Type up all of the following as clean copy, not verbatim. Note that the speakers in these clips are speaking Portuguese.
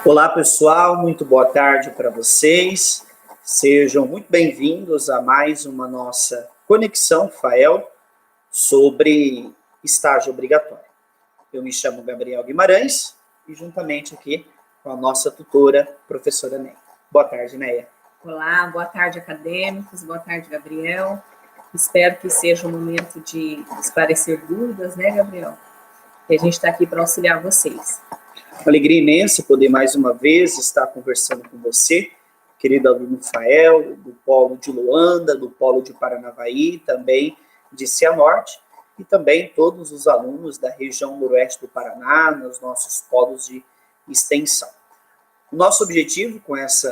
Olá, pessoal, muito boa tarde para vocês. Sejam muito bem-vindos a mais uma nossa Conexão FAEL sobre estágio obrigatório. Eu me chamo Gabriel Guimarães e juntamente aqui com a nossa tutora, professora Neia. Boa tarde, Neia. Olá, boa tarde, acadêmicos, boa tarde, Gabriel. Espero que seja um momento de esclarecer dúvidas, né, Gabriel? E a gente está aqui para auxiliar vocês. Uma alegria imensa poder mais uma vez estar conversando com você, querido aluno Fael, do Polo de Luanda, do Polo de Paranavaí, também de Cianorte, e também todos os alunos da região noroeste do Paraná, nos nossos polos de extensão. O nosso objetivo com esse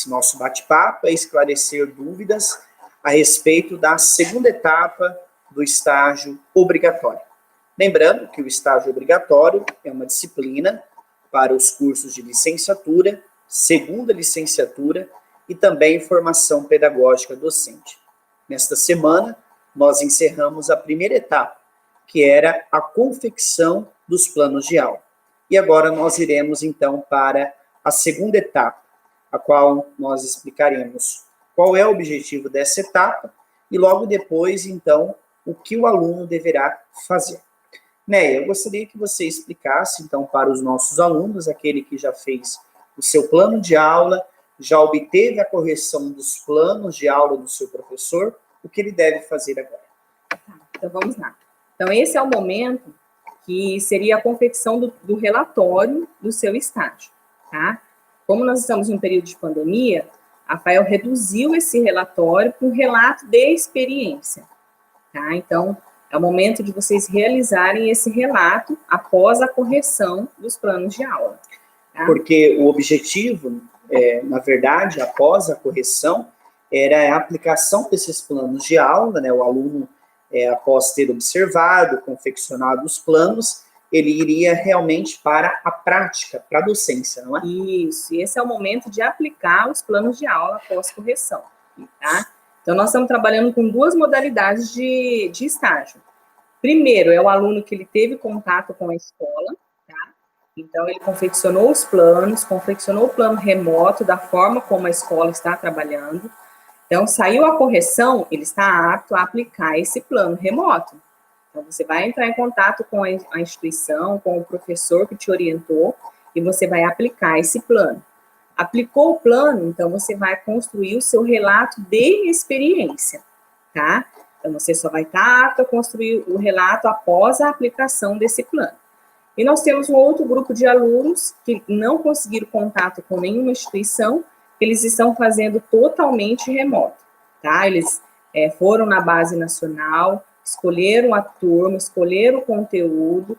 nosso bate-papo é esclarecer dúvidas a respeito da segunda etapa do estágio obrigatório. Lembrando que o estágio obrigatório é uma disciplina para os cursos de licenciatura, segunda licenciatura e também formação pedagógica docente. Nesta semana, nós encerramos a primeira etapa, que era a confecção dos planos de aula. E agora nós iremos, então, para a segunda etapa, a qual nós explicaremos qual é o objetivo dessa etapa e logo depois, então, o que o aluno deverá fazer. Neia, eu gostaria que você explicasse, então, para os nossos alunos, aquele que já fez o seu plano de aula, já obteve a correção dos planos de aula do seu professor, o que ele deve fazer agora? Então, vamos lá. Então, esse é o momento que seria a confecção do relatório do seu estágio, tá? Como nós estamos em um período de pandemia, a FAEL reduziu esse relatório para um relato de experiência, tá? Então, é o momento de vocês realizarem esse relato após a correção dos planos de aula. Tá? Porque o objetivo, na verdade, após a correção, era a aplicação desses planos de aula, né? O aluno, após ter observado, confeccionado os planos, ele iria realmente para a prática, para a docência, não é? Isso, e esse é o momento de aplicar os planos de aula após correção, tá? Então, nós estamos trabalhando com duas modalidades de estágio. Primeiro, é o aluno que ele teve contato com a escola, tá? Então, ele confeccionou os planos, confeccionou o plano remoto da forma como a escola está trabalhando. Então, saiu a correção, ele está apto a aplicar esse plano remoto. Então, você vai entrar em contato com a instituição, com o professor que te orientou, e você vai aplicar esse plano. Aplicou o plano, então você vai construir o seu relato de experiência, tá? Então você só vai estar apto a construir o relato após a aplicação desse plano. E nós temos um outro grupo de alunos que não conseguiram contato com nenhuma instituição, eles estão fazendo totalmente remoto, tá? Eles foram na base nacional, escolheram a turma, escolheram o conteúdo,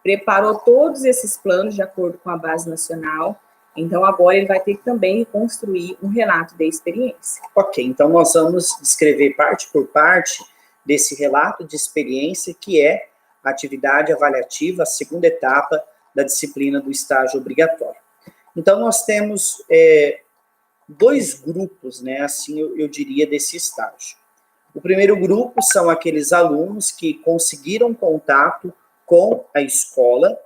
preparou todos esses planos de acordo com a base nacional. Então, agora ele vai ter que também construir um relato de experiência. Ok, então nós vamos descrever parte por parte desse relato de experiência, que é a atividade avaliativa, a segunda etapa da disciplina do estágio obrigatório. Então, nós temos dois grupos, né, assim eu diria, desse estágio. O primeiro grupo são aqueles alunos que conseguiram contato com a escola,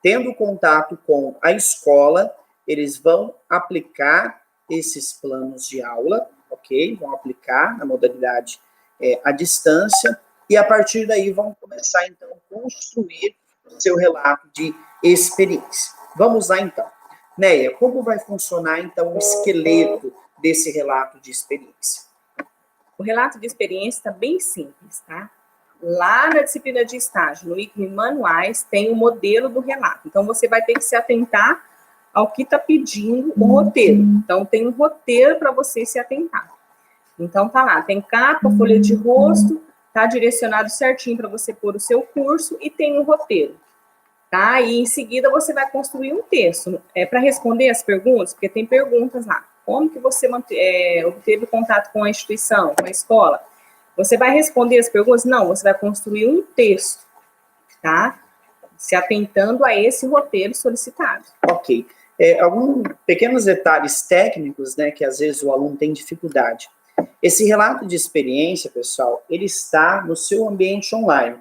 tendo contato com a escola, eles vão aplicar esses planos de aula, ok? Vão aplicar na modalidade à distância, e a partir daí vão começar, então, a construir o seu relato de experiência. Vamos lá, então. Neia, como vai funcionar, então, o esqueleto desse relato de experiência? O relato de experiência está bem simples, tá? Lá na disciplina de estágio, no ícone manuais, tem o modelo do relato. Então, você vai ter que se atentar ao que está pedindo o roteiro. Então, tem um roteiro para você se atentar. Então, tá lá, tem capa, folha de rosto, tá direcionado certinho para você pôr o seu curso e tem um roteiro, tá? E em seguida você vai construir um texto. Para responder as perguntas, porque tem perguntas lá. Como que você obteve contato com a instituição, com a escola? Você vai responder as perguntas? Não, você vai construir um texto, tá? Se atentando a esse roteiro solicitado. Ok. Alguns pequenos detalhes técnicos, né, que às vezes o aluno tem dificuldade. Esse relato de experiência, pessoal, ele está no seu ambiente online.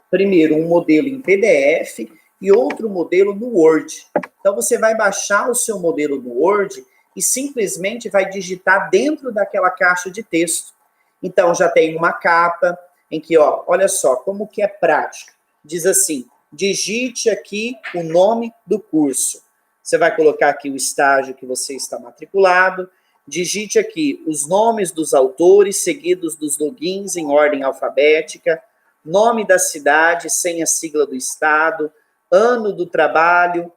Primeiro, um modelo em PDF e outro modelo no Word. Então, você vai baixar o seu modelo do Word e simplesmente vai digitar dentro daquela caixa de texto. Então, já tem uma capa em que, ó, olha só, como que é prático. Diz assim, digite aqui o nome do curso. Você vai colocar aqui o estágio que você está matriculado, digite aqui os nomes dos autores, seguidos dos logins em ordem alfabética, nome da cidade, sem a sigla do estado, ano do trabalho,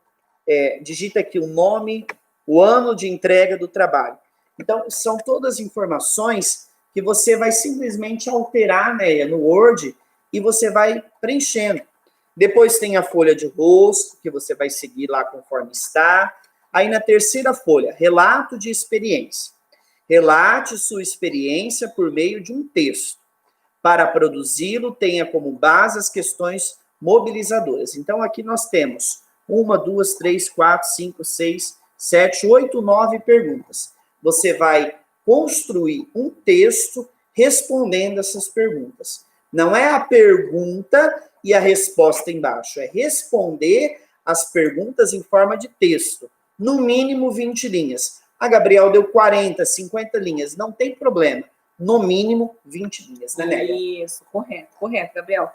digita aqui o nome, o ano de entrega do trabalho. Então, são todas informações que você vai simplesmente alterar, né, no Word e você vai preenchendo. Depois tem a folha de rosto, que você vai seguir lá conforme está. Aí na terceira folha, relato de experiência. Relate sua experiência por meio de um texto. Para produzi-lo, tenha como base as questões mobilizadoras. Então, aqui nós temos 1, 2, 3, 4, 5, 6, 7, 8, 9 perguntas. Você vai construir um texto respondendo essas perguntas. Não é a pergunta e a resposta embaixo, é responder as perguntas em forma de texto. No mínimo 20 linhas. A Gabriel deu 40, 50 linhas, não tem problema. No mínimo 20 linhas, né, Nélia? Isso, correto, Gabriel.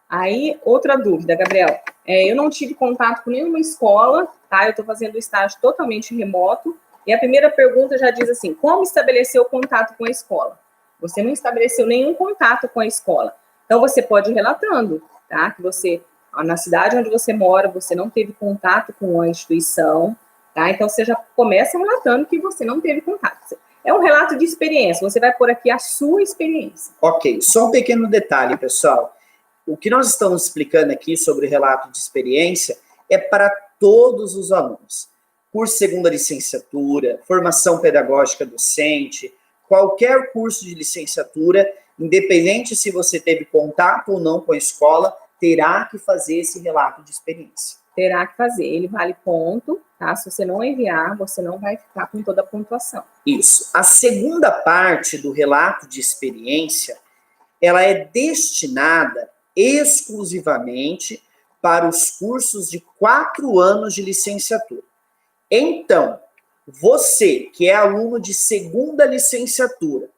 Aí, outra dúvida, Gabriel. Eu não tive contato com nenhuma escola, tá? Eu estou fazendo estágio totalmente remoto. E a primeira pergunta já diz assim, como estabelecer o contato com a escola? Você não estabeleceu nenhum contato com a escola. Então, você pode ir relatando, tá? Que você, na cidade onde você mora, você não teve contato com a instituição, tá? Então, você já começa relatando que você não teve contato. É um relato de experiência, você vai pôr aqui a sua experiência. Ok, só um pequeno detalhe, pessoal. O que nós estamos explicando aqui sobre o relato de experiência é para todos os alunos. Curso segunda licenciatura, formação pedagógica docente, qualquer curso de licenciatura, independente se você teve contato ou não com a escola, terá que fazer esse relato de experiência. Terá que fazer, ele vale ponto, tá? Se você não enviar, você não vai ficar com toda a pontuação. Isso. A segunda parte do relato de experiência, ela é destinada exclusivamente para os cursos de 4 anos de licenciatura. Então, você que é aluno de segunda licenciatura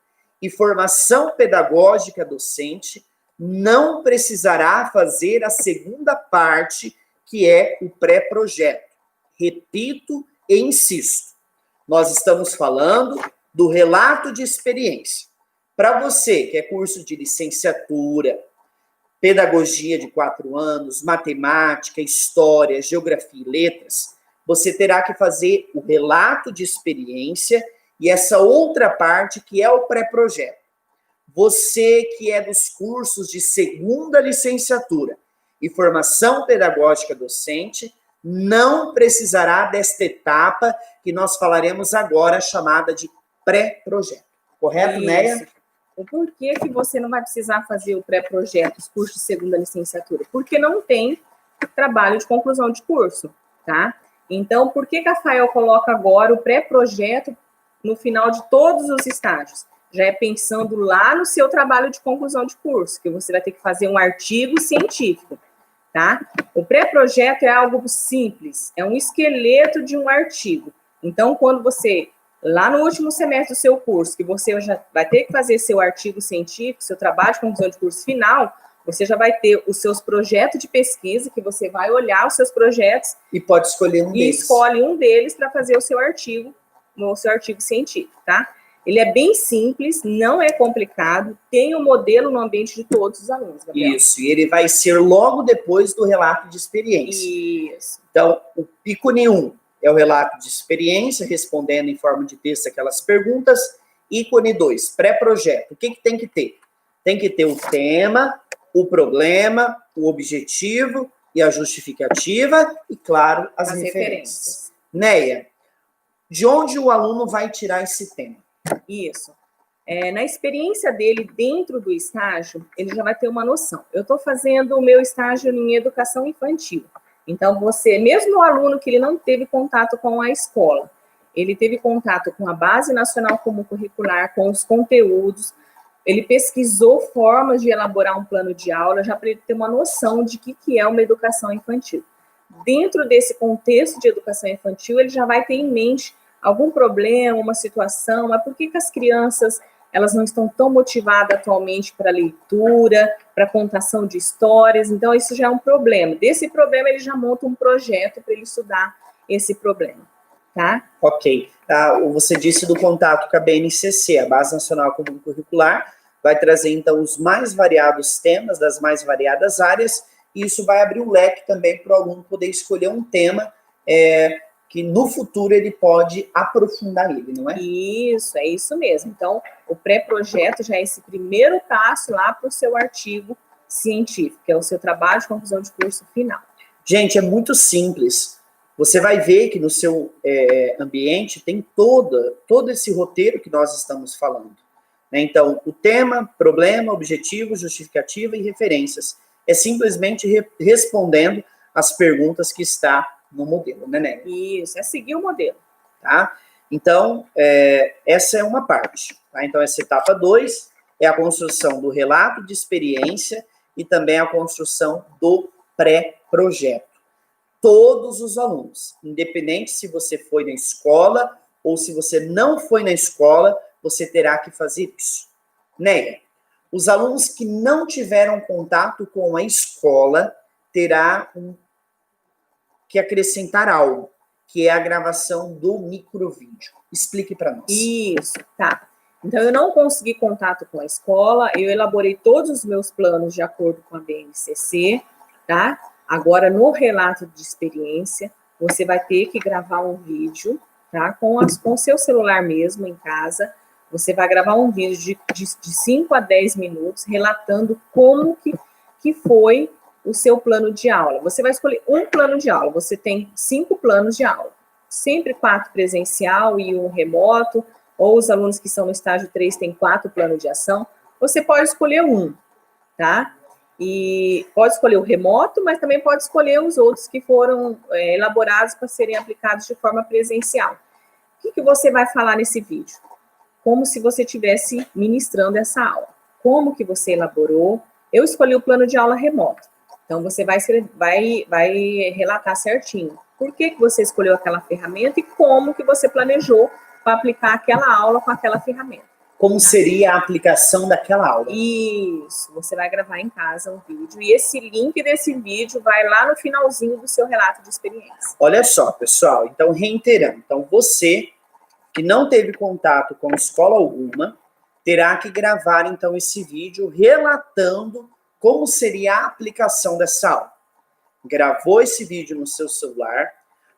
e formação pedagógica docente, não precisará fazer a segunda parte, que é o pré-projeto. Repito e insisto, nós estamos falando do relato de experiência. Para você que é curso de licenciatura, pedagogia de 4 anos, matemática, história, geografia e letras, você terá que fazer o relato de experiência e essa outra parte que é o pré-projeto. Você que é dos cursos de segunda licenciatura e formação pedagógica docente, não precisará desta etapa que nós falaremos agora, chamada de pré-projeto. Correto, Néia? O porquê que você não vai precisar fazer o pré-projeto, os cursos de segunda licenciatura? Porque não tem trabalho de conclusão de curso, tá? Então, por que a FAEL coloca agora o pré-projeto no final de todos os estágios? Já é pensando lá no seu trabalho de conclusão de curso, que você vai ter que fazer um artigo científico, tá? O pré-projeto é algo simples, é um esqueleto de um artigo. Então, quando você, lá no último semestre do seu curso, que você já vai ter que fazer seu artigo científico, seu trabalho de conclusão de curso final, você já vai ter os seus projetos de pesquisa, que você vai olhar os seus projetos. E pode escolher um deles. E escolhe um deles para fazer o seu artigo científico, tá? Ele é bem simples, não é complicado, tem um modelo no ambiente de todos os alunos, Gabriel. Isso, e ele vai ser logo depois do relato de experiência. Isso. Então, o ícone 1 é o relato de experiência, respondendo em forma de texto aquelas perguntas. Ícone 2, pré-projeto. O que tem que ter? Tem que ter o tema, o problema, o objetivo e a justificativa e, claro, as referências. Néia, de onde o aluno vai tirar esse tema? Isso. Na experiência dele dentro do estágio, ele já vai ter uma noção. Eu estou fazendo o meu estágio em educação infantil. Então, você, mesmo o aluno que ele não teve contato com a escola, ele teve contato com a Base Nacional Comum Curricular, com os conteúdos, ele pesquisou formas de elaborar um plano de aula, já para ele ter uma noção de que é uma educação infantil. dentro desse contexto de educação infantil, ele já vai ter em mente algum problema, uma situação, mas por que as crianças elas não estão tão motivadas atualmente para leitura, para contação de histórias, então isso já é um problema. Desse problema, ele já monta um projeto para ele estudar esse problema, tá? Ok. Você disse do contato com a BNCC, a Base Nacional Comum Curricular, vai trazer, então, os mais variados temas, das mais variadas áreas, e isso vai abrir um leque também para o aluno poder escolher um tema que no futuro ele pode aprofundar ele, não é? Isso, é isso mesmo. Então, o pré-projeto já é esse primeiro passo lá para o seu artigo científico, que é o seu trabalho de conclusão de curso final. Gente, é muito simples. Você vai ver que no seu ambiente tem todo esse roteiro que nós estamos falando. Né? Então, o tema, problema, objetivo, justificativa e referências. É simplesmente respondendo as perguntas que está no modelo, né, Nélia? Isso, é seguir o modelo. Tá? Então, essa é uma parte. Tá? Então, essa etapa 2 é a construção do relato de experiência e também a construção do pré-projeto. Todos os alunos, independente se você foi na escola ou se você não foi na escola, você terá que fazer isso. Nélia, os alunos que não tiveram contato com a escola terá que acrescentar algo, que é a gravação do microvídeo. Explique para nós. Isso, tá. Então, eu não consegui contato com a escola, eu elaborei todos os meus planos de acordo com a BNCC, tá? Agora, no relato de experiência, você vai ter que gravar um vídeo, tá? Com o seu celular mesmo, em casa. Você vai gravar um vídeo de 5 a 10 minutos, relatando como que foi o seu plano de aula. Você vai escolher um plano de aula, você tem 5 planos de aula. Sempre 4 presencial e 1 remoto, ou os alunos que estão no estágio 3 têm 4 planos de ação. Você pode escolher um, tá? E pode escolher o remoto, mas também pode escolher os outros que foram elaborados para serem aplicados de forma presencial. O que você vai falar nesse vídeo? Como se você estivesse ministrando essa aula. Como que você elaborou? Eu escolhi o plano de aula remoto. Então, você vai relatar certinho por que você escolheu aquela ferramenta e como que você planejou para aplicar aquela aula com aquela ferramenta. Como seria a aplicação daquela aula? Isso, você vai gravar em casa um vídeo e esse link desse vídeo vai lá no finalzinho do seu relato de experiência. Olha só, pessoal, então reiterando, então você que não teve contato com escola alguma, terá que gravar então esse vídeo relatando como seria a aplicação dessa aula. Gravou esse vídeo no seu celular,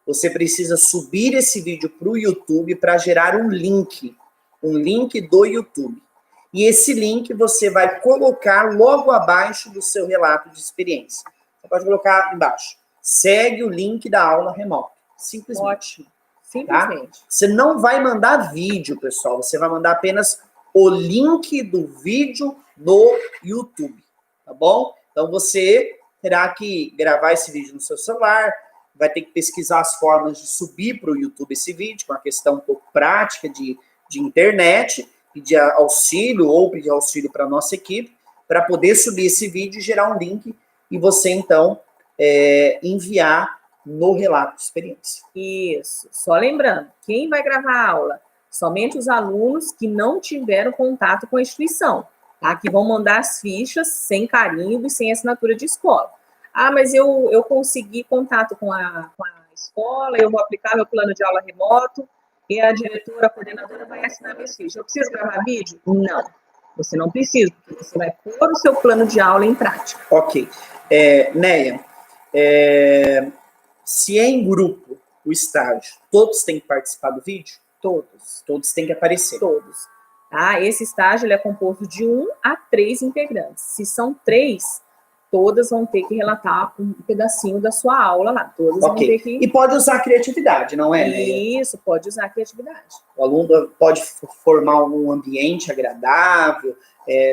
você precisa subir esse vídeo para o YouTube para gerar um link do YouTube. E esse link você vai colocar logo abaixo do seu relato de experiência. Você pode colocar embaixo. Segue o link da aula remota. Simplesmente. Ótimo. Simplesmente. Tá? Você não vai mandar vídeo, pessoal. Você vai mandar apenas o link do vídeo no YouTube. Tá bom? Então você terá que gravar esse vídeo no seu celular, vai ter que pesquisar as formas de subir para o YouTube esse vídeo, com uma questão um pouco prática de internet, pedir auxílio ou pedir auxílio para a nossa equipe, para poder subir esse vídeo e gerar um link e você, então, enviar no relato de experiência. Isso. Só lembrando, quem vai gravar a aula? Somente os alunos que não tiveram contato com a instituição, tá? Que vão mandar as fichas sem carimbo e sem assinatura de escola. Ah, mas eu consegui contato com a escola, eu vou aplicar meu plano de aula remoto e a diretora, a coordenadora vai assinar minhas fichas. Eu preciso gravar vídeo? Não. Você não precisa, porque você vai pôr o seu plano de aula em prática. Ok. Néia, se é em grupo o estágio, todos têm que participar do vídeo? Todos. Todos têm que aparecer. Todos. Tá? Esse estágio ele é composto de 1 a 3 integrantes. Se são 3, todas vão ter que relatar um pedacinho da sua aula lá. Todas vão ter que... E pode usar criatividade, não é, Néia? Isso, pode usar criatividade. O aluno pode formar um ambiente agradável,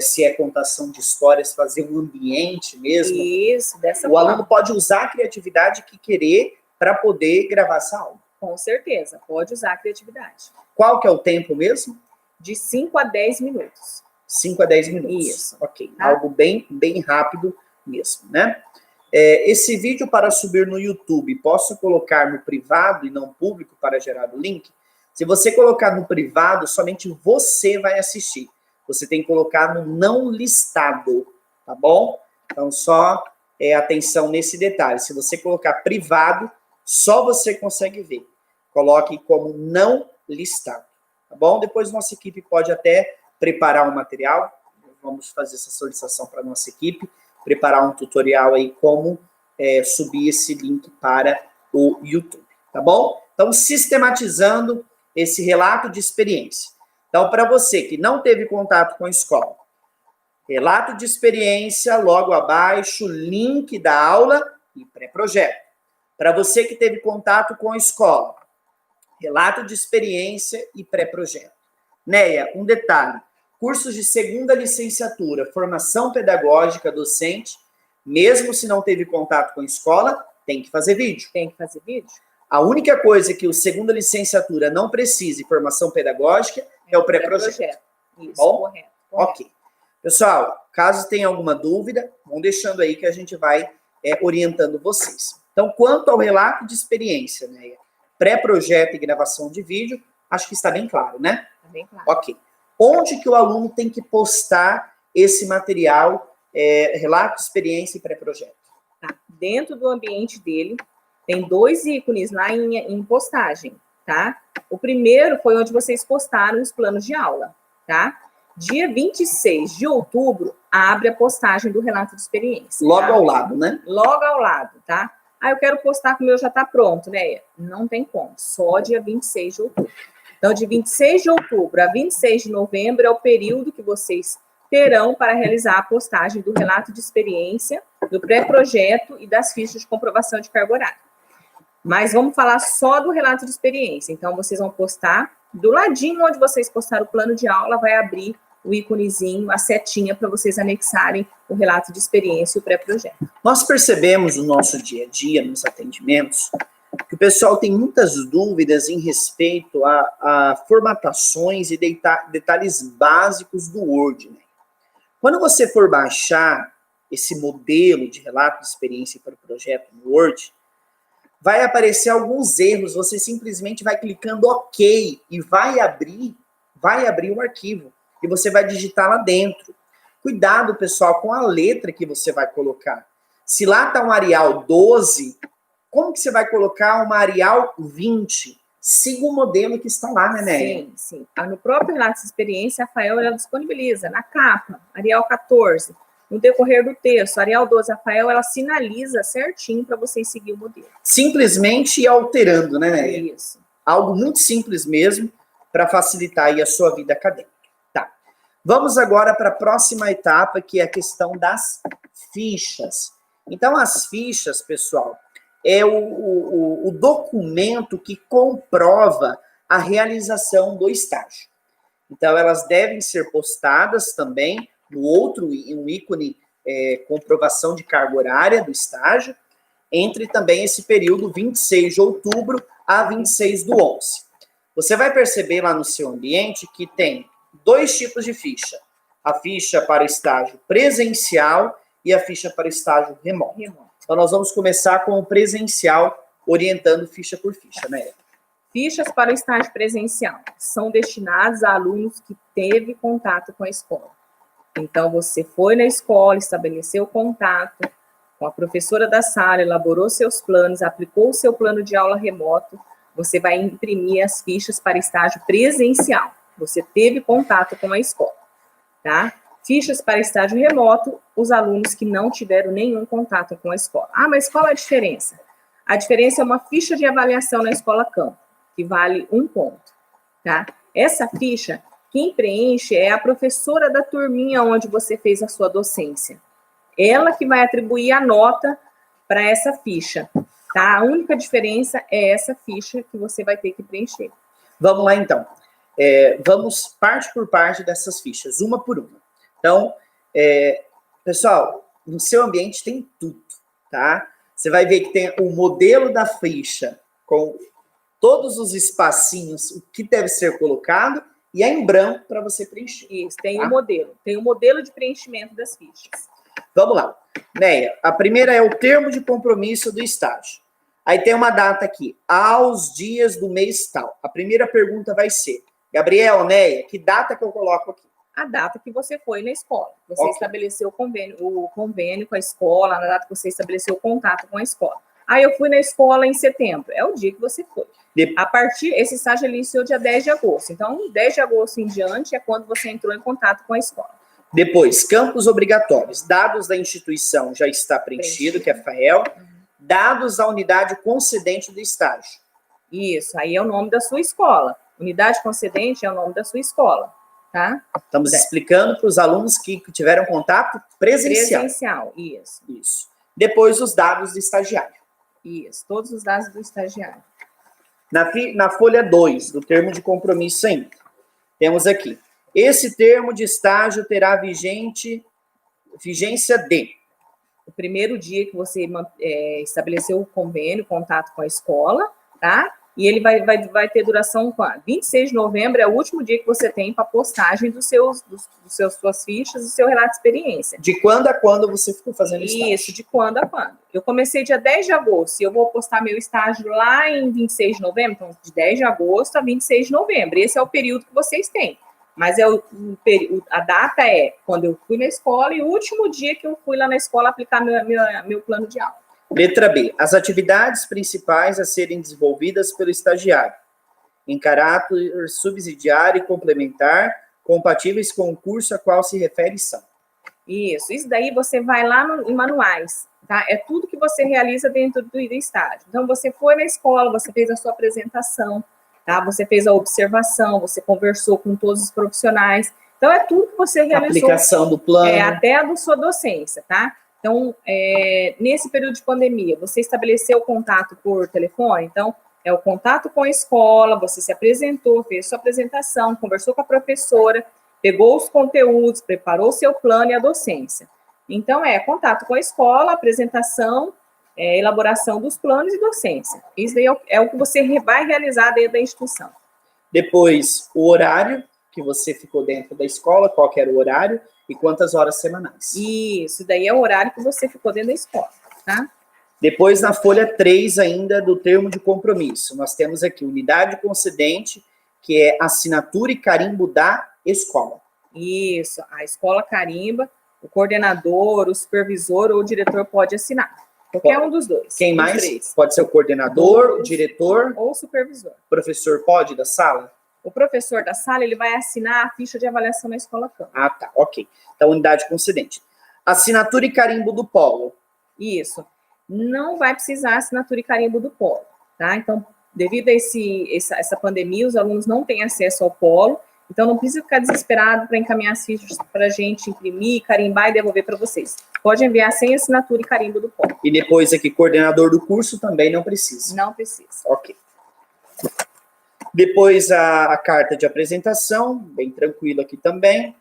se é contação de histórias, fazer um ambiente mesmo. Isso, dessa forma. O aluno pode usar a criatividade que querer para poder gravar essa aula. Com certeza, pode usar a criatividade. Qual que é o tempo mesmo? De 5 a 10 minutos. 5 a 10 minutos. Isso. Ok, Tá? algo bem rápido mesmo, né? esse vídeo para subir no YouTube, posso colocar no privado e não público para gerar o link? Se você colocar no privado, somente você vai assistir. Você tem que colocar no não listado, tá bom? Então, só atenção nesse detalhe. Se você colocar privado, só você consegue ver. Coloque como não listado, tá bom? Depois nossa equipe pode até preparar um material. Vamos fazer essa solicitação para a nossa equipe, preparar um tutorial aí como subir esse link para o YouTube, tá bom? Então, sistematizando esse relato de experiência. Então, para você que não teve contato com a escola, relato de experiência, logo abaixo, link da aula e pré-projeto. Para você que teve contato com a escola, relato de experiência e pré-projeto. Neia, um detalhe. Cursos de segunda licenciatura, formação pedagógica docente, mesmo se não teve contato com a escola, tem que fazer vídeo. Tem que fazer vídeo. A única coisa que o segunda licenciatura não precisa de formação pedagógica é o pré-projeto. Isso, bom? Correto. Ok. Pessoal, caso tenha alguma dúvida, vão deixando aí que a gente vai orientando vocês. Então, quanto ao relato de experiência, né, pré-projeto e gravação de vídeo, acho que está bem claro, né? Está bem claro. Ok. Onde que o aluno tem que postar esse material, relato de experiência e pré-projeto? Tá. Dentro do ambiente dele, tem 2 ícones lá em postagem, tá? O primeiro foi onde vocês postaram os planos de aula, tá? Dia 26 de outubro, abre a postagem do relato de experiência. Logo tá? ao lado, né? Logo ao lado, tá? Eu quero postar que o meu já está pronto, né? Não tem como, só dia 26 de outubro. Então, de 26 de outubro a 26 de novembro é o período que vocês terão para realizar a postagem do relato de experiência, do pré-projeto e das fichas de comprovação de carga horária. Mas vamos falar só do relato de experiência. Então, vocês vão postar, do ladinho onde vocês postaram o plano de aula, vai abrir o íconezinho, a setinha, para vocês anexarem o relato de experiência e o pré-projeto. Nós percebemos no nosso dia a dia, nos atendimentos, que o pessoal tem muitas dúvidas em respeito a formatações e detalhes básicos do Word, né? Quando você for baixar esse modelo de relato de experiência para o projeto no Word, vai aparecer alguns erros, você simplesmente vai clicando OK e vai abrir o arquivo e você vai digitar lá dentro. Cuidado, pessoal, com a letra que você vai colocar. Se lá está um Arial 12, como que você vai colocar uma Arial 20? Siga o modelo que está lá, né, Néia? Sim, sim. No próprio relato de experiência, a Rafael ela disponibiliza na capa, Arial 14. No decorrer do texto, Arial 12, Rafael, ela sinaliza certinho para vocês seguir o modelo. Simplesmente ir alterando, né, Néia? Isso. Algo muito simples mesmo, para facilitar aí a sua vida acadêmica. Tá. Vamos agora para a próxima etapa, que é a questão das fichas. Então, as fichas, pessoal, é o documento que comprova a realização do estágio. Então, elas devem ser postadas também no outro, um ícone comprovação de carga horária do estágio, entre também esse período 26 de outubro a 26 do 11. Você vai perceber lá no seu ambiente que tem 2 tipos de ficha. A ficha para estágio presencial e a ficha para estágio remoto. Então, nós vamos começar com o presencial, orientando ficha por ficha, né? Fichas para o estágio presencial são destinadas a alunos que teve contato com a escola. Então, você foi na escola, estabeleceu contato com a professora da sala, elaborou seus planos, aplicou o seu plano de aula remoto, você vai imprimir as fichas para estágio presencial. Você teve contato com a escola, tá? Fichas para estágio remoto, os alunos que não tiveram nenhum contato com a escola. Mas qual é a diferença? A diferença é uma ficha de avaliação na escola campo, que vale 1 ponto, tá? Essa ficha, quem preenche é a professora da turminha onde você fez a sua docência. Ela que vai atribuir a nota para essa ficha, tá? A única diferença é essa ficha que você vai ter que preencher. Vamos lá, então. Vamos parte por parte dessas fichas, uma por uma. Então, pessoal, no seu ambiente tem tudo, tá? Você vai ver que tem o modelo da ficha com todos os espacinhos, o que deve ser colocado, e é em branco para você preencher. Isso, tem tá? o modelo de preenchimento das fichas. Vamos lá. Neia, a primeira é o termo de compromisso do estágio. Aí tem uma data aqui, aos dias do mês tal. A primeira pergunta vai ser, Gabriel, Neia, que data que eu coloco aqui? A data que você foi na escola. Você estabeleceu o convênio com a escola, na data que você estabeleceu o contato com a escola. Aí eu fui na escola em setembro, é o dia que você foi. Esse estágio iniciou dia 10 de agosto. Então, 10 de agosto em diante é quando você entrou em contato com a escola. Depois, campos obrigatórios. Dados da instituição já está preenchido, que é FAEL. Dados da unidade concedente do estágio. Isso, aí é o nome da sua escola. Unidade concedente é o nome da sua escola, tá? Estamos explicando para os alunos que tiveram contato presencial. Presencial, isso. Isso. Depois, os dados do estagiário. Isso, todos os dados do estagiário. Na folha 2, do termo de compromisso ainda, temos aqui. Esse termo de estágio terá vigência de... O primeiro dia que você estabeleceu o convênio, contato com a escola, tá? E ele vai ter duração quando? 26 de novembro é o último dia que você tem para postagem suas fichas, do seu relato de experiência. De quando a quando você ficou fazendo estágio? Isso, de quando a quando. Eu comecei dia 10 de agosto, e eu vou postar meu estágio lá em 26 de novembro, então de 10 de agosto a 26 de novembro. Esse é o período que vocês têm. Mas a data é quando eu fui na escola e o último dia que eu fui lá na escola aplicar meu plano de aula. Letra B. As atividades principais a serem desenvolvidas pelo estagiário, em caráter subsidiário e complementar, compatíveis com o curso a qual se refere são. Isso daí você vai lá em manuais, tá? É tudo que você realiza dentro do estágio. Então, você foi na escola, você fez a sua apresentação, tá? Você fez a observação, você conversou com todos os profissionais. Então, é tudo que você realizou. Aplicação do plano. Até a sua docência, tá? Então, nesse período de pandemia, você estabeleceu contato por telefone? Então, é o contato com a escola, você se apresentou, fez sua apresentação, conversou com a professora, pegou os conteúdos, preparou o seu plano e a docência. Então, contato com a escola, apresentação, elaboração dos planos e docência. Isso daí é o que você vai realizar dentro da instituição. Depois, o horário que você ficou dentro da escola, qual que era o horário e quantas horas semanais. Isso daí é o horário que você ficou dentro da escola, tá? Depois, na folha 3 ainda do termo de compromisso, nós temos aqui unidade concedente, que é assinatura e carimbo da escola. Isso, a escola carimba, o coordenador, o supervisor ou o diretor pode assinar. Qualquer um dos dois. Quem mais? Três. Pode ser o coordenador, o diretor. Ou o supervisor. O professor pode da sala? O professor da sala, ele vai assinar a ficha de avaliação na escola campo. Ah, tá, ok. Então, unidade concedente. Assinatura e carimbo do polo. Isso. Não vai precisar assinatura e carimbo do polo, tá? Então, devido a essa pandemia, os alunos não têm acesso ao polo, então não precisa ficar desesperado para encaminhar as fichas para a gente imprimir, carimbar e devolver para vocês. Pode enviar sem assinatura e carimbo do polo. E depois aqui, coordenador do curso também não precisa. Não precisa. Ok. Depois a carta de apresentação, bem tranquilo aqui também.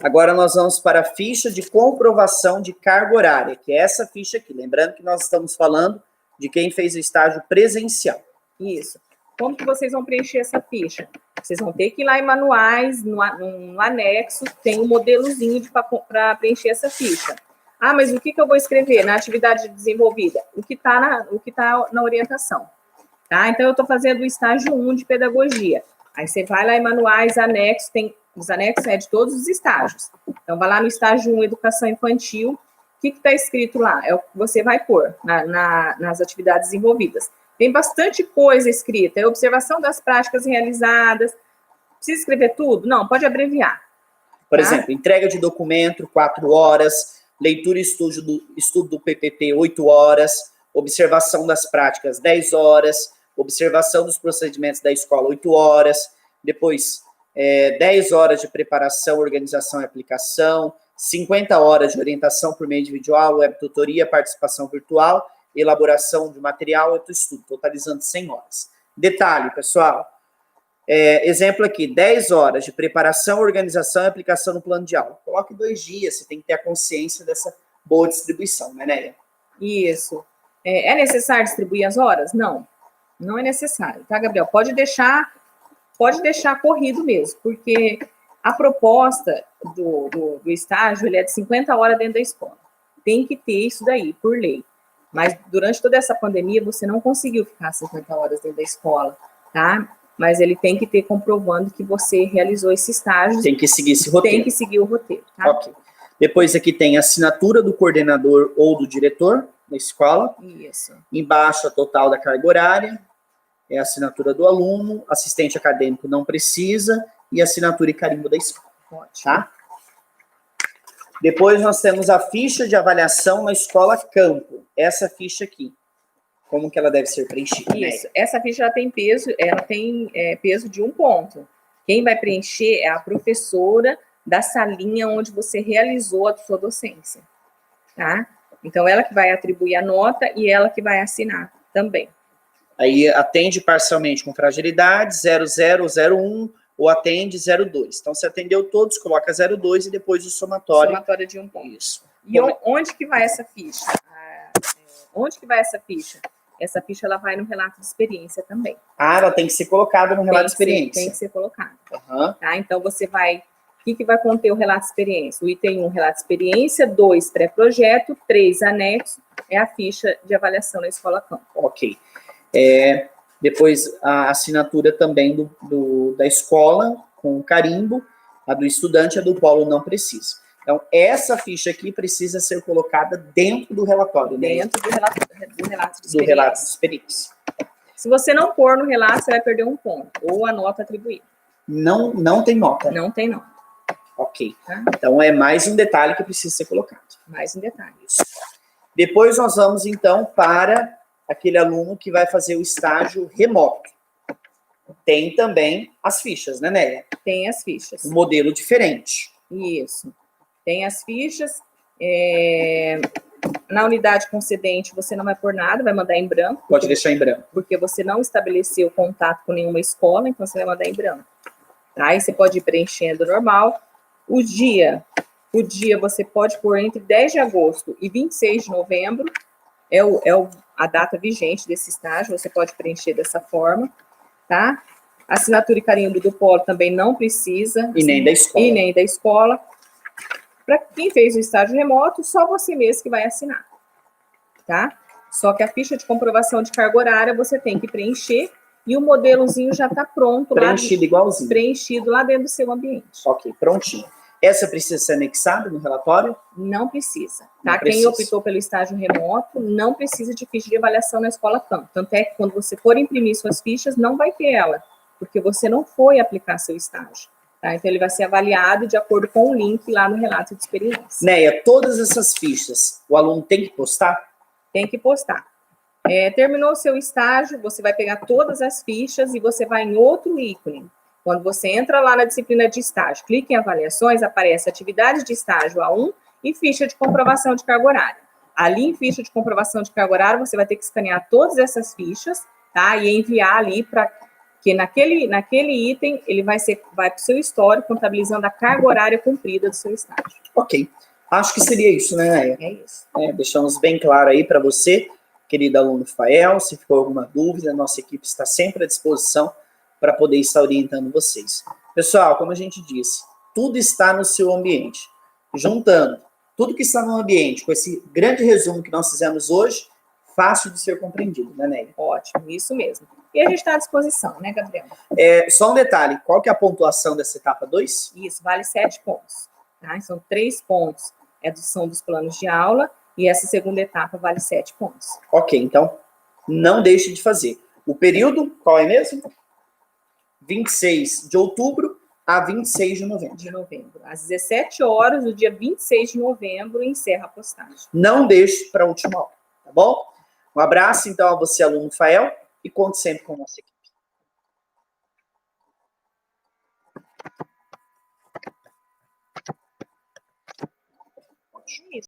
Agora nós vamos para a ficha de comprovação de carga horária, que é essa ficha aqui. Lembrando que nós estamos falando de quem fez o estágio presencial. Isso. Como que vocês vão preencher essa ficha? Vocês vão ter que ir lá em manuais, no anexo, tem um modelozinho para preencher essa ficha. Ah, mas o que eu vou escrever na atividade desenvolvida? O que tá na orientação. Tá? Então, eu estou fazendo o estágio 1 de pedagogia. Aí você vai lá em manuais, anexos, os anexos de todos os estágios. Então, vai lá no estágio 1, educação infantil. O que está escrito lá? É o que você vai pôr nas atividades desenvolvidas. Tem bastante coisa escrita. É observação das práticas realizadas. Precisa escrever tudo? Não, pode abreviar. Por exemplo, entrega de documento, 4 horas. Leitura e estudo do PPT, 8 horas. Observação das práticas, 10 horas. Observação dos procedimentos da escola, 8 horas. Depois, 10 horas de preparação, organização e aplicação. 50 horas de orientação por meio de videoaula, web tutoria, participação virtual, elaboração de material e estudo, totalizando 100 horas. Detalhe, pessoal. Exemplo aqui, 10 horas de preparação, organização e aplicação no plano de aula. Coloque 2 dias, você tem que ter a consciência dessa boa distribuição, né, Néia? Isso. É necessário distribuir as horas? Não. Não é necessário, tá, Gabriel? Pode deixar corrido mesmo, porque A proposta do estágio, ele é de 50 horas dentro da escola. Tem que ter isso daí, por lei. Mas durante toda essa pandemia, você não conseguiu ficar 50 horas dentro da escola, tá? Mas ele tem que ter comprovando que você realizou esse estágio. Tem que seguir esse roteiro. Tem que seguir o roteiro, tá? Ok. Depois aqui tem a assinatura do coordenador ou do diretor da escola. Isso. Embaixo a total da carga horária. É a assinatura do aluno. Assistente acadêmico não precisa. E assinatura e carimbo da escola. Ótimo. Tá? Depois nós temos a ficha de avaliação na escola campo. Essa ficha aqui. Como que ela deve ser preenchida? Isso. Né? Essa ficha ela tem peso de 1 ponto. Quem vai preencher é a professora da salinha onde você realizou a sua docência. Tá? Então, ela que vai atribuir a nota e ela que vai assinar também. Aí atende parcialmente com fragilidade, 0001, ou atende 02. Então, você atendeu todos, coloca 02 e depois o somatório. Somatório de 1 ponto. Isso. E onde que vai essa ficha? Onde que vai essa ficha? Essa ficha ela vai no relato de experiência também. Ah, ela tem que ser colocada no relato de experiência. Tem que ser colocada. Uhum. Tá? Então, você vai... O que vai conter o relato de experiência? O item 1, relato de experiência, 2, pré-projeto, 3, anexo, é a ficha de avaliação na escola campo. Ok. Depois, a assinatura também da escola, com o carimbo, a do estudante, a do polo não precisa. Então, essa ficha aqui precisa ser colocada dentro do relatório. Dentro do relato de experiência. Do relato de experiência. Se você não pôr no relato, você vai perder 1 ponto, ou a nota atribuída. Não tem nota. Não tem nota. Ok. Tá? Então, é mais um detalhe que precisa ser colocado. Mais um detalhe. Isso. Depois, nós vamos, então, para aquele aluno que vai fazer o estágio remoto. Tem também as fichas, né, Néia? Tem as fichas. Um modelo diferente. Isso. Tem as fichas. Na unidade concedente, você não vai pôr nada, vai mandar em branco. Pode deixar em branco. Porque você não estabeleceu contato com nenhuma escola, então você vai mandar em branco. Tá? Aí você pode ir preenchendo normal. O dia você pode pôr entre 10 de agosto e 26 de novembro. A data vigente desse estágio, você pode preencher dessa forma, tá? Assinatura e carimbo do polo também não precisa. E nem da escola. E nem da escola. Para quem fez o estágio remoto, só você mesmo que vai assinar, tá? Só que a ficha de comprovação de carga horária você tem que preencher e o modelozinho já está pronto. Preenchido igualzinho. Preenchido lá dentro do seu ambiente. Ok, prontinho. Essa precisa ser anexada no relatório? Não precisa, tá? Não precisa. Quem optou pelo estágio remoto não precisa de ficha de avaliação na escola campo. Tanto é que quando você for imprimir suas fichas, não vai ter ela, porque você não foi aplicar seu estágio. Tá? Então, ele vai ser avaliado de acordo com o link lá no relato de experiência. Néia, todas essas fichas, o aluno tem que postar? Tem que postar. Terminou o seu estágio, você vai pegar todas as fichas e você vai em outro ícone. Quando você entra lá na disciplina de estágio, clica em avaliações, aparece atividade de estágio A1 e ficha de comprovação de carga horária. Ali em ficha de comprovação de carga horária, você vai ter que escanear todas essas fichas, tá? E enviar ali para que naquele item ele vai para o seu histórico, contabilizando a carga horária cumprida do seu estágio. Ok. Acho que seria isso, né, Néia? É isso. Deixamos bem claro aí para você, querido aluno Fael. Se ficou alguma dúvida, a nossa equipe está sempre à disposição para poder estar orientando vocês. Pessoal, como a gente disse, tudo está no seu ambiente. Juntando tudo que está no ambiente com esse grande resumo que nós fizemos hoje, fácil de ser compreendido, né, Néia? Ótimo, isso mesmo. E a gente está à disposição, né, Gabriel? Só um detalhe, qual que é a pontuação dessa etapa 2? Isso, vale 7 pontos. Tá? São 3 pontos, são dos planos de aula, e essa segunda etapa vale 7 pontos. Ok, então, não deixe de fazer. O período, qual é mesmo? 26 de outubro a 26 de novembro. Às 17 horas, do dia 26 de novembro, encerra a postagem. Não deixe para a última hora, tá bom? Um abraço, então, a você, aluno Fael, e conte sempre com a nossa equipe.